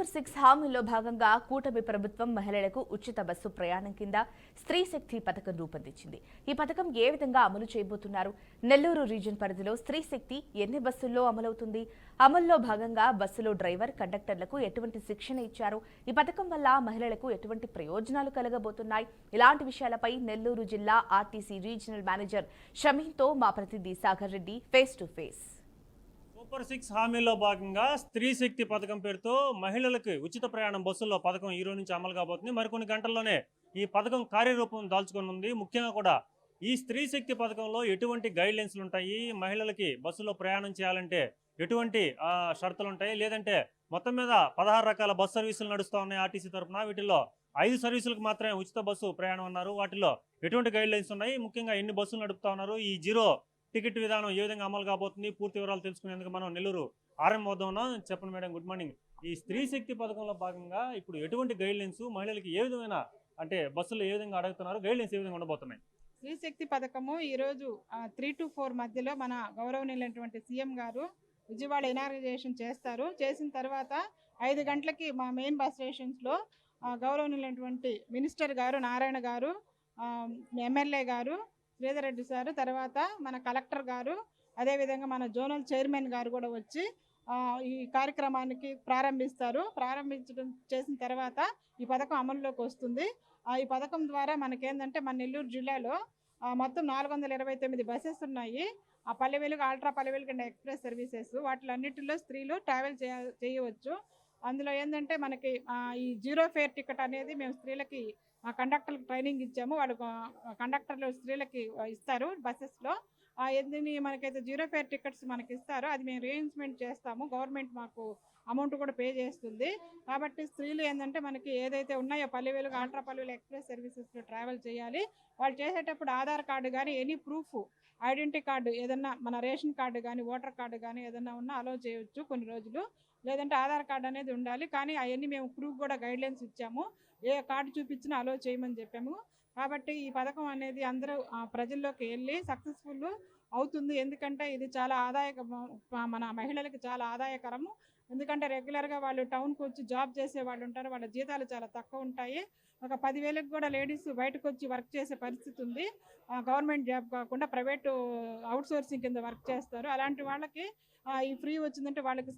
6 హామీల్లో భాగంగా కూటమి ప్రభుత్వం మహిళలకు ఉచిత బస్సు ప్రయాణం కింద స్త్రీ శక్తి పథకం రూపొందించింది. ఈ పథకం ఏ విధంగా అమలు చేయబోతున్నారు? నెల్లూరు రీజియన్ పరిధిలో స్త్రీ శక్తి ఎన్ని బస్సుల్లో అమలవుతుంది? అమల్లో భాగంగా బస్సులో డ్రైవర్, కండక్టర్లకు ఎటువంటి శిక్షణ ఇచ్చారు? ఈ పథకం వల్ల మహిళలకు ఎటువంటి ప్రయోజనాలు కలగబోతున్నాయి? ఇలాంటి విషయాలపై నెల్లూరు జిల్లా ఆర్టీసీ రీజనల్ మేనేజర్ షమీన్తో మా ప్రతినిధి Sagar Reddy face to face. Super 6 హామీల్లో భాగంగా స్త్రీ శక్తి పథకం పేరుతో మహిళలకు ఉచిత ప్రయాణం బస్సుల్లో పథకం ఈ రోజు నుంచి అమలు కాబోతుంది. మరికొన్ని గంటల్లోనే ఈ పథకం కార్యరూపం దాల్చుకోనుంది. ముఖ్యంగా కూడా ఈ స్త్రీ శక్తి పథకంలో ఎటువంటి గైడ్ లైన్స్లు ఉంటాయి, మహిళలకి బస్సులో ప్రయాణం చేయాలంటే ఎటువంటి షరతులు ఉంటాయి, లేదంటే మొత్తం మీద 16 రకాల బస్సు సర్వీసులు నడుస్తూ ఉన్నాయి ఆర్టీసీ తరఫున. వీటిల్లో 5 సర్వీసులకు మాత్రమే ఉచిత బస్సు ప్రయాణం అన్నారు. వాటిలో ఎటువంటి గైడ్ లైన్స్ ఉన్నాయి, ముఖ్యంగా ఎన్ని బస్సులు నడుపుతా ఉన్నారు, ఈ జీరో టికెట్ విధానం ఏ విధంగా అమలు కాబోతుంది, పూర్తి వివరాలు తెలుసుకునేందుకు మనం నెల్లూరు ఆర్ఎం వద్ద ఉన్నాం. చెప్పండి మేడం, గుడ్ మార్నింగ్. ఈ స్త్రీ శక్తి పథకంలో భాగంగా ఇప్పుడు ఎటువంటి గైడ్ లైన్స్, మహిళలకి ఏ విధమైన అంటే బస్సులు ఏ విధంగా అడుగుతున్నారు, గైడ్ లైన్స్ ఏ విధంగా ఉండబోతున్నాయి? స్త్రీ శక్తి పథకము ఈరోజు 3 to 4 మధ్యలో మన గౌరవనీయులైనటువంటి సీఎం గారు విజయవాడ ఇనాగ్రేషన్ చేస్తారు. చేసిన తర్వాత 5 గంటలకి మా మెయిన్ బస్ స్టేషన్స్లో గౌరవనీయులైనటువంటి మినిస్టర్ గారు నారాయణ గారు, ఎమ్మెల్యే గారు శ్రీధర్ రెడ్డి సారు, తర్వాత మన కలెక్టర్ గారు, అదేవిధంగా మన జోనల్ చైర్మన్ గారు కూడా వచ్చి ఈ కార్యక్రమానికి ప్రారంభిస్తారు. చేసిన తర్వాత ఈ పథకం అమలులోకి వస్తుంది. ఈ పథకం ద్వారా మనకేంటంటే మన నెల్లూరు జిల్లాలో మొత్తం 429 బస్సెస్ ఉన్నాయి. ఆ Palle Velugu, ultra Palle Velugu and express services వాటిలన్నిటిలో స్త్రీలు ట్రావెల్ చేయవచ్చు. అందులో ఏంటంటే మనకి ఈ జీరో ఫేర్ టికెట్ అనేది మేము స్త్రీలకి కండక్టర్లకు ట్రైనింగ్ ఇచ్చాము. వాళ్ళు కండక్టర్లు స్త్రీలకి ఇస్తారు బస్సెస్లో. ఏదని మనకైతే జీరో ఫేర్ టికెట్స్ మనకి ఇస్తారో అది మేము రీఇన్వెస్ట్మెంట్ చేస్తాము. గవర్నమెంట్ మాకు అమౌంట్ కూడా పే చేస్తుంది. కాబట్టి స్త్రీలు ఏంటంటే మనకి ఏదైతే ఉన్నాయో పల్లె వెలుగు, అల్ట్రా పల్లె వెలుగు ఎక్స్ప్రెస్ సర్వీసెస్లో ట్రావెల్ చేయాలి. వాళ్ళు చేసేటప్పుడు ఆధార్ కార్డు కానీ ఎనీ ప్రూఫ్, ఐడెంటిటీ కార్డు ఏదన్నా, మన రేషన్ కార్డు కానీ ఓటర్ కార్డు కానీ ఏదన్నా ఉన్నా అలో చేయొచ్చు కొన్ని రోజులు. లేదంటే ఆధార్ కార్డు అనేది ఉండాలి. కానీ అవన్నీ మేము ప్రూఫ్ కూడా గైడ్లైన్స్ ఇచ్చాము. ఏ కార్డు చూపించినా అలో చేయమని చెప్పాము. కాబట్టి ఈ పథకం అనేది అందరూ ప్రజల్లోకి వెళ్ళి సక్సెస్ఫుల్ అవుతుంది. ఎందుకంటే ఇది చాలా మన మహిళలకు చాలా ఆదాయకరము. ఎందుకంటే రెగ్యులర్గా వాళ్ళు టౌన్కి వచ్చి జాబ్ చేసే వాళ్ళు ఉంటారు, వాళ్ళ జీతాలు చాలా తక్కువ ఉంటాయి. ఒక 10,000కి కూడా లేడీస్ బయటకు వచ్చి వర్క్ చేసే పరిస్థితి ఉంది. గవర్నమెంట్ జాబ్ కాకుండా ప్రైవేటు అవుట్సోర్సింగ్ కింద వర్క్ చేస్తారు. అలాంటి వాళ్ళకి ఈ ఫ్రీ వచ్చిందంటే వాళ్ళకి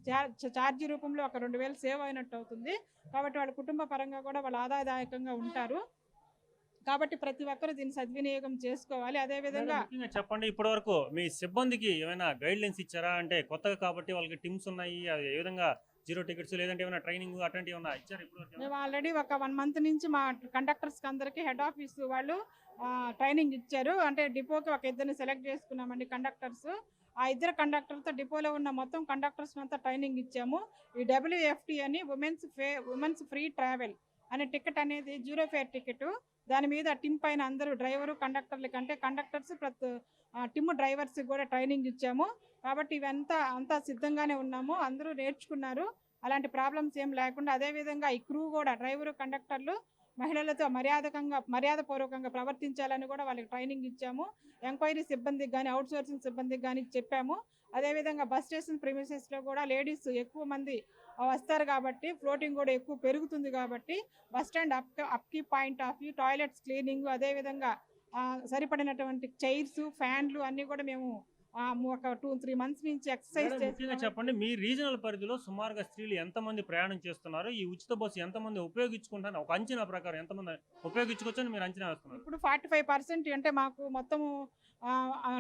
ఛార్జీ రూపంలో ఒక 2,000 సేవ్ అయినట్టు అవుతుంది. కాబట్టి వాళ్ళ కుటుంబ పరంగా కూడా వాళ్ళు ఆదాయదాయకంగా ఉంటారు. కాబట్టి ప్రతి ఒక్కరు దీన్ని సద్వినియోగం చేసుకోవాలి. అదేవిధంగా చెప్పండి, ఇప్పటి వరకు మీ సిబ్బందికి ఏమైనా గైడ్ లైన్స్ ఇచ్చారా? అంటే కొత్తగా కాబట్టి వాళ్ళకి టీమ్స్ ఉన్నాయి, ఏ విధంగా జీరో టికెట్స్ లేదంటే ఏమైనా ట్రైనింగ్ అట్లాంటివి ఏమైనా ఇచ్చారు? మేము ఆల్రెడీ ఒక 1 month నుంచి మా కండక్టర్స్కి అందరికీ హెడ్ ఆఫీస్ వాళ్ళు ట్రైనింగ్ ఇచ్చారు. అంటే డిపోకి ఒక 2 సెలెక్ట్ చేసుకున్నామండి కండక్టర్స్. ఆ 2 కండక్టర్తో డిపోలో ఉన్న మొత్తం కండక్టర్స్ అంతా ట్రైనింగ్ ఇచ్చాము. ఈ WFT అని ఉమెన్స్ ఫ్రీ ట్రావెల్ అనే టికెట్ అనేది జీరో ఫేర్ టికెట్. దాని మీద టిమ్ పైన అందరూ డ్రైవరు, కండక్టర్ల కంటే కండక్టర్స్ టిమ్ డ్రైవర్స్ కూడా ట్రైనింగ్ ఇచ్చాము. కాబట్టి అంతా సిద్ధంగానే ఉన్నాము. అందరూ నేర్చుకున్నారు, అలాంటి ప్రాబ్లమ్స్ ఏం లేకుండా. అదేవిధంగా ఈ క్రూ కూడా డ్రైవరు, కండక్టర్లు మహిళలతో మర్యాదపూర్వకంగా ప్రవర్తించాలని కూడా వాళ్ళకి ట్రైనింగ్ ఇచ్చాము. ఎంక్వైరీ సిబ్బందికి కానీ అవుట్సోర్సింగ్ సిబ్బందికి కానీ చెప్పాము. అదేవిధంగా బస్ స్టేషన్ ప్రిమిసెస్లో కూడా లేడీస్ ఎక్కువ మంది వస్తారు కాబట్టి ఫ్లోటింగ్ కూడా ఎక్కువ పెరుగుతుంది. కాబట్టి బస్ స్టాండ్ అప్కీ point of view, toilets cleaning, అదేవిధంగా సరిపడినటువంటి చైర్స్, ఫ్యాన్లు అన్నీ కూడా మేము ఒక 2-3 months నుంచి ఎక్సర్సైజ్ చేస్తున్నాం. చెప్పండి, మీ రీజనల్ పరిధిలో సుమారుగా స్త్రీలు ఎంతమంది ప్రయాణం చేస్తున్నారు? ఈ ఉచిత బస్సు ఎంతమంది ఉపయోగించుకుంటారు? ఒక అంచనా ప్రకారం ఎంతమంది ఉపయోగించుకోవచ్చని మీరు అంచనా వేస్తున్నారు? ఇప్పుడు 45% అంటే మాకు మొత్తము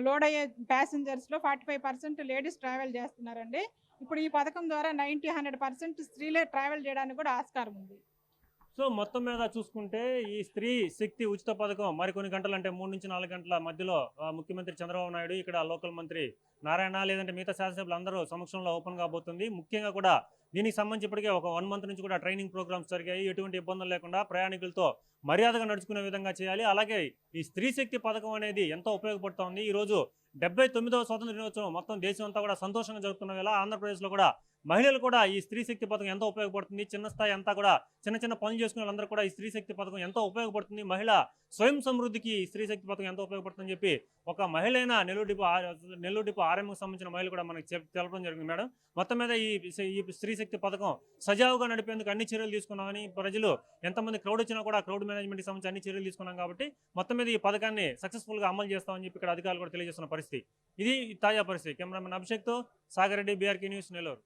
లోడ్ అయ్యే ప్యాసింజర్స్లో 45% లేడీస్ ట్రావెల్ చేస్తున్నారండి. ఇప్పుడు ఈ పథకం ద్వారా 90-100% స్త్రీలే ట్రావెల్ చేయడానికి కూడా ఆస్కారం ఉంది. సో మొత్తం మీద చూసుకుంటే ఈ స్త్రీ శక్తి ఉచిత పథకం మరికొన్ని గంటలు, అంటే 3 నుంచి 4 గంటల మధ్యలో ముఖ్యమంత్రి చంద్రబాబు నాయుడు, ఇక్కడ లోకల్ మంత్రి నారాయణ, లేదంటే మిగతా శాసనసభ్యులు అందరూ సమక్షంలో ఓపెన్ కాబోతుంది. ముఖ్యంగా కూడా దీనికి సంబంధించి ఇప్పటికే ఒక 1 month నుంచి కూడా ట్రైనింగ్ ప్రోగ్రామ్స్ జరిగాయి. ఎటువంటి ఇబ్బందులు లేకుండా ప్రయాణికులతో మర్యాదగా నడుచుకునే విధంగా చేయాలి. అలాగే ఈ స్త్రీ శక్తి పథకం అనేది ఎంతో ఉపయోగపడుతోంది. ఈరోజు 79వ స్వాతంత్ర దినోత్సవం మొత్తం దేశం అంతా కూడా సంతోషంగా జరుపుతున్న వేళ ఆంధ్రప్రదేశ్లో కూడా మహిళలు కూడా ఈ స్త్రీ శక్తి పథకం ఎంతో ఉపయోగపడుతుంది. చిన్న స్థాయి అంతా కూడా చిన్న చిన్న పనులు చేసుకునే వాళ్ళందరూ కూడా ఈ స్త్రీ శక్తి పథకం ఎంతో ఉపయోగపడుతుంది. మహిళ స్వయం సమృద్ధికి ఈ స్త్రీ శక్తి పథకం ఎంతో ఉపయోగపడుతుందని చెప్పి ఒక మహిళైన నెల్లూరు డిపో ఆర్ఎంకి సంబంధించిన మహిళలు కూడా మనకి తెలపడం జరిగింది మేడం. మొత్తం మీద ఈ స్త్రీ శక్తి పథకం సజావుగా నడిపేందుకు అన్ని చర్యలు తీసుకున్నామని, ప్రజలు ఎంతమంది క్రౌడ్ వచ్చినా కూడా క్రౌడ్ మేనేజ్మెంట్కి సంబంధించి అన్ని చర్యలు తీసుకున్నాం కాబట్టి మొత్తం మీద ఈ పథకాన్ని సక్సెస్ఫుల్గా అమలు చేస్తామని చెప్పి ఇక్కడ అధికారులు కూడా తెలియజేస్తున్న పరిస్థితి. ఇది తాజా పరిస్థితి. కెమెరామెన్ అభిషేక్తో సాగర్ రెడ్డి, బీఆర్కే న్యూస్, నెల్లూరు.